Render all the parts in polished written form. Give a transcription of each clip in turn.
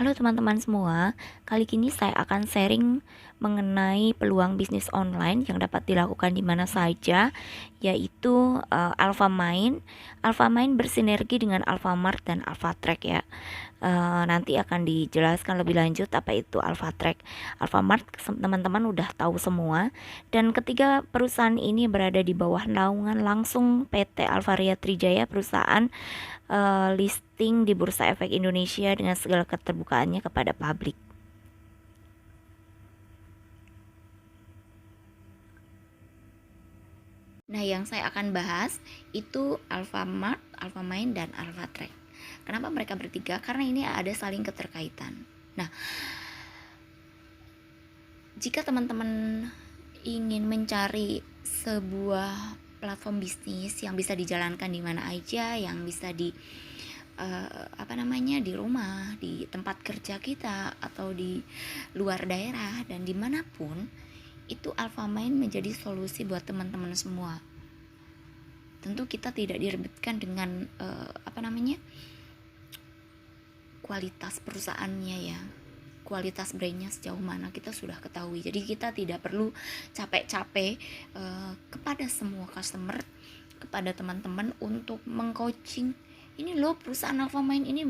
Halo teman-teman semua, kali ini saya akan sharing mengenai peluang bisnis online yang dapat dilakukan di mana saja, yaitu Alfamind. Alfamind bersinergi dengan Alfamart dan Alfatrack ya. Nanti akan dijelaskan lebih lanjut apa itu Alfatrack. Alfamart teman-teman udah tahu semua, dan ketiga perusahaan ini berada di bawah naungan langsung PT Alvaria Trijaya, perusahaan listing di Bursa Efek Indonesia dengan segala keterbukaannya kepada publik. Nah, yang saya akan bahas itu Alfamart, Alfamind, dan Alfatrack. Kenapa mereka bertiga? Karena ini ada saling keterkaitan. Nah, jika teman-teman ingin mencari sebuah platform bisnis yang bisa dijalankan di mana aja, yang bisa di di rumah, di tempat kerja kita, atau di luar daerah, dan dimanapun, itu Alfamind menjadi solusi buat teman-teman semua. Tentu kita tidak direbutkan dengan kualitas perusahaannya ya, kualitas brandnya sejauh mana kita sudah ketahui. Jadi kita tidak perlu capek-capek kepada semua customer, kepada teman-teman untuk mengcoaching. Ini loh perusahaan Alfamind ini,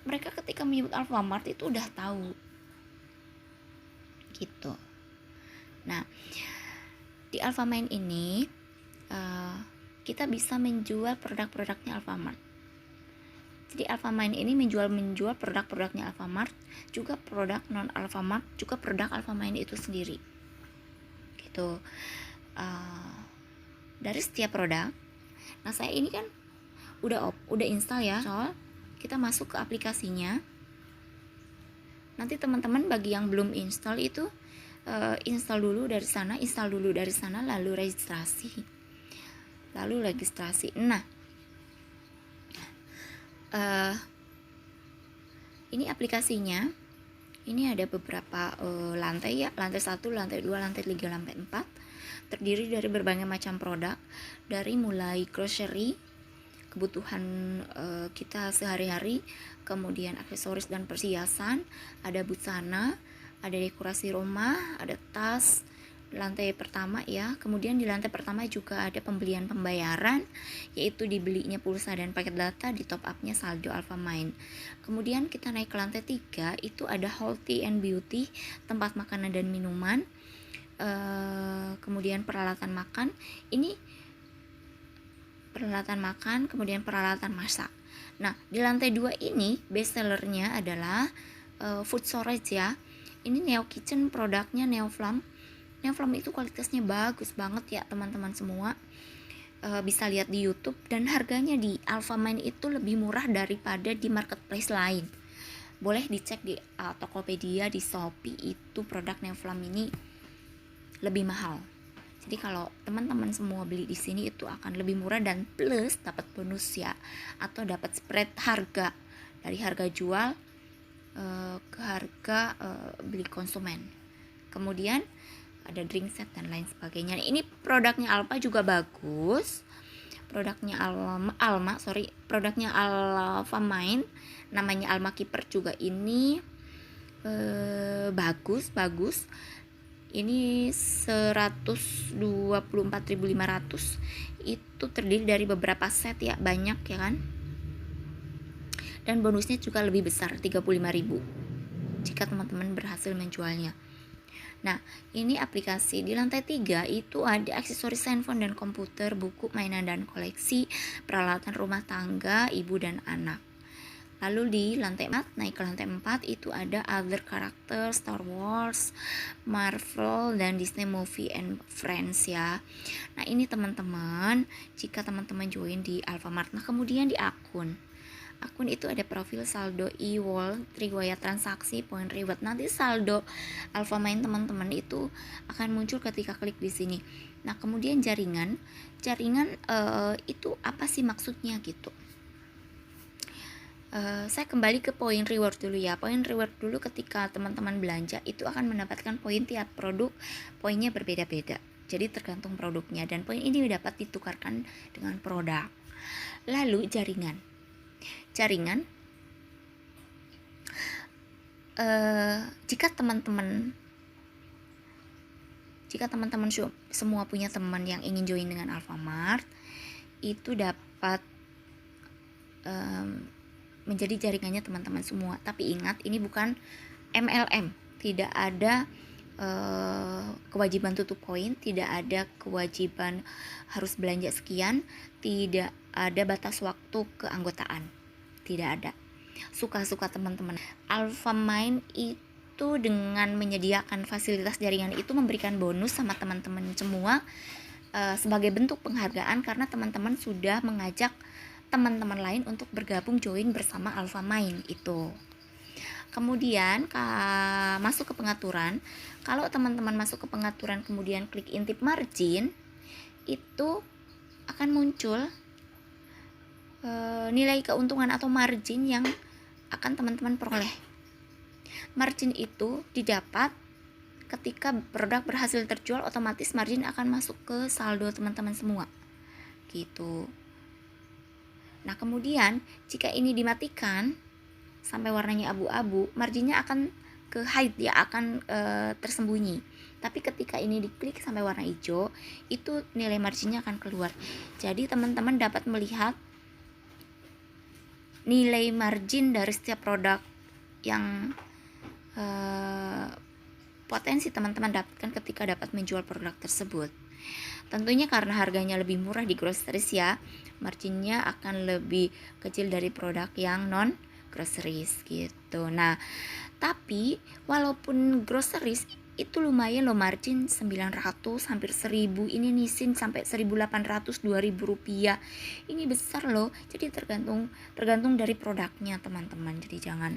mereka ketika menyebut Alfamart itu udah tahu gitu. Nah, di Alfamind ini kita bisa menjual produk-produknya Alfamart. Jadi Alfamind ini menjual produk-produknya Alfamart, juga produk non Alfamart, juga produk Alfamind itu sendiri gitu. Dari setiap produk, nah saya ini kan udah install ya, soal kita masuk ke aplikasinya. Nanti teman-teman bagi yang belum install itu install dulu dari sana, lalu registrasi. Nah, ini aplikasinya. Ini ada beberapa lantai ya, lantai 1, lantai 2, lantai 3, lantai 4. Terdiri dari berbagai macam produk, dari mulai grocery, kebutuhan kita sehari-hari, kemudian aksesoris dan perhiasan, ada busana, ada dekorasi rumah, ada tas. Lantai pertama ya, kemudian di lantai pertama juga ada pembelian pembayaran, yaitu dibelinya pulsa dan paket data, di top upnya saldo Alfamind. Kemudian kita naik ke lantai 3, itu ada healthy and beauty, tempat makanan dan minuman, kemudian peralatan makan. Ini peralatan makan, kemudian peralatan masak. Nah, di lantai 2 ini best sellernya adalah food storage ya. Ini Neo Kitchen, produknya Neoflam. Neoflam itu kualitasnya bagus banget ya teman-teman semua. Bisa lihat di YouTube, dan harganya di Alfamind itu lebih murah daripada di marketplace lain. Boleh dicek di Tokopedia, di Shopee, itu produk Neoflam ini lebih mahal. Jadi kalau teman-teman semua beli di sini itu akan lebih murah, dan plus dapat bonus ya, atau dapat spread harga dari harga jual ke harga beli konsumen. Kemudian ada drink set dan lain sebagainya. Ini produknya Alfa juga bagus. Produknya produknya Alfamind, namanya Alma Keeper juga ini bagus. Ini 124.500, itu terdiri dari beberapa set ya, banyak ya kan, dan bonusnya juga lebih besar, 35.000 jika teman-teman berhasil menjualnya. Nah, ini aplikasi. Di lantai 3 itu ada aksesoris handphone dan komputer, buku, mainan dan koleksi, peralatan rumah tangga, ibu dan anak. Lalu di lantai 4, naik ke lantai 4, itu ada other character, Star Wars, Marvel, dan Disney Movie and Friends ya. Nah, ini teman-teman, jika teman-teman join di Alfamart. Nah, kemudian di akun itu ada profil, saldo, e-wallet, riwayat transaksi, poin reward. Nanti saldo Alfamind teman-teman itu akan muncul ketika klik di sini. Nah, kemudian jaringan itu apa sih maksudnya gitu. Saya kembali ke poin reward dulu ya. Poin reward dulu, ketika teman-teman belanja itu akan mendapatkan poin tiap produk. Poinnya berbeda-beda, jadi tergantung produknya, dan poin ini dapat ditukarkan dengan produk. Lalu jaringan jika teman-teman semua punya teman yang ingin join dengan Alfamart, itu dapat menjadi jaringannya teman-teman semua. Tapi ingat, ini bukan MLM, tidak ada kewajiban tutup poin, tidak ada kewajiban harus belanja sekian, tidak ada batas waktu keanggotaan, tidak ada. Suka-suka teman-teman. Alfamind itu dengan menyediakan fasilitas jaringan itu memberikan bonus sama teman-teman semua sebagai bentuk penghargaan karena teman-teman sudah mengajak teman-teman lain untuk bergabung join bersama Alfamind itu. Kemudian masuk ke pengaturan. Kalau teman-teman masuk ke pengaturan kemudian klik intip margin, itu akan muncul nilai keuntungan atau margin yang akan teman-teman peroleh. Margin itu didapat ketika produk berhasil terjual, otomatis margin akan masuk ke saldo teman-teman semua gitu. Nah kemudian jika ini dimatikan sampai warnanya abu-abu, marginnya akan ke hide, dia akan tersembunyi. Tapi ketika ini diklik sampai warna hijau, itu nilai marginnya akan keluar. Jadi teman-teman dapat melihat nilai margin dari setiap produk yang potensi teman-teman dapatkan ketika dapat menjual produk tersebut. Tentunya karena harganya lebih murah di groceries ya, marginnya akan lebih kecil dari produk yang non groceries gitu. Nah, tapi walaupun groceries itu lumayan loh, margin 900 hampir 1000, ini Nissin sampai 1800 2000 rupiah. Ini besar loh. Jadi tergantung dari produknya teman-teman. Jadi jangan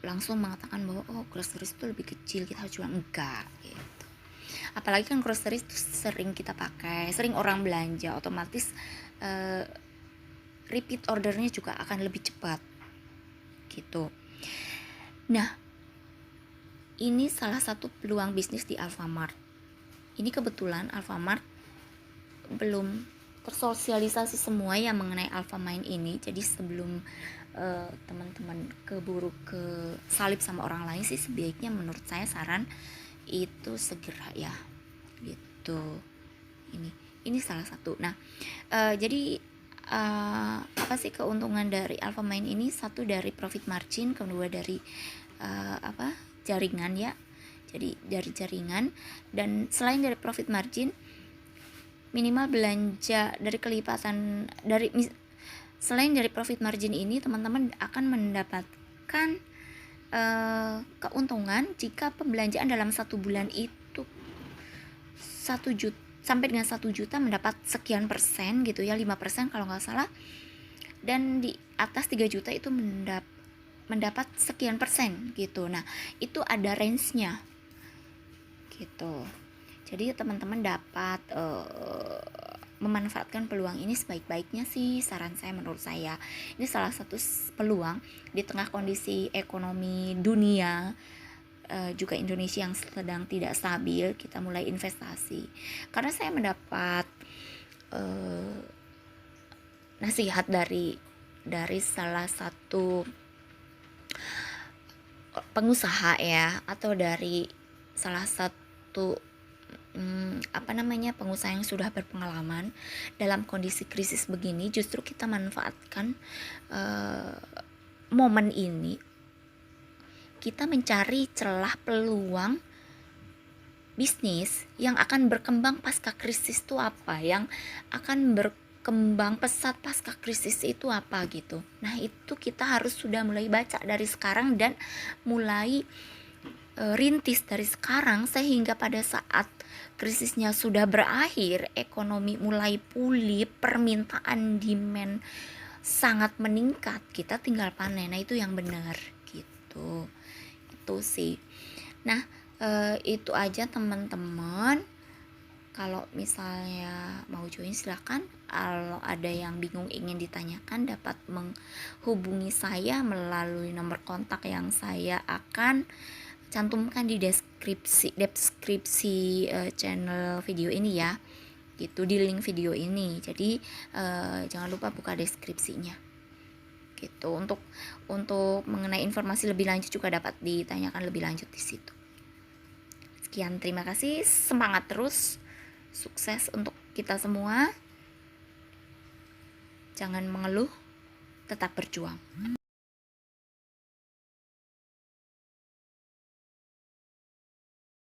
langsung mengatakan bahwa oh groceries itu lebih kecil, kita harus jual, enggak gitu. Apalagi kan groceries itu sering kita pakai, sering orang belanja, otomatis repeat ordernya juga akan lebih cepat gitu. Nah, ini salah satu peluang bisnis di Alfamart. Ini kebetulan Alfamart belum tersosialisasi semua yang mengenai Alfamind ini. Jadi sebelum teman-teman keburu ke salib sama orang lain sih, sebaiknya menurut saya saran itu segera ya gitu. Ini salah satu. Nah jadi apa sih keuntungan dari Alfamind ini? Satu dari profit margin, kedua dari jaringan ya, jadi dari jaringan. Dan selain dari profit margin, minimal belanja dari kelipatan dari selain dari profit margin ini, teman-teman akan mendapatkan keuntungan jika pembelanjaan dalam 1 bulan itu 1 juta sampai dengan 1 juta mendapat sekian persen gitu ya, 5% kalau nggak salah, dan di atas 3 juta itu mendapat sekian persen gitu. Nah itu ada range-nya gitu. Jadi teman-teman dapat memanfaatkan peluang ini sebaik-baiknya sih, saran saya, menurut saya ini salah satu peluang di tengah kondisi ekonomi dunia, juga Indonesia yang sedang tidak stabil. Kita mulai investasi karena saya mendapat nasihat dari salah satu pengusaha ya, atau dari salah satu pengusaha yang sudah berpengalaman dalam kondisi krisis begini. Justru kita manfaatkan momen ini, kita mencari celah peluang bisnis yang akan berkembang pasca krisis itu apa, yang akan berkembang pesat pasca krisis itu apa gitu. Nah itu kita harus sudah mulai baca dari sekarang dan mulai rintis dari sekarang, sehingga pada saat krisisnya sudah berakhir, ekonomi mulai pulih, permintaan demand sangat meningkat, kita tinggal panen. Nah itu yang benar gitu. Itu sih. Nah itu aja teman-teman. Kalau misalnya mau join silahkan. Kalau ada yang bingung ingin ditanyakan, dapat menghubungi saya melalui nomor kontak yang saya akan cantumkan di deskripsi channel video ini ya gitu, di link video ini. Jadi jangan lupa buka deskripsinya. gitu. Untuk mengenai informasi lebih lanjut juga dapat ditanyakan lebih lanjut di situ. Sekian, terima kasih, semangat terus, sukses untuk kita semua. Jangan mengeluh, tetap berjuang.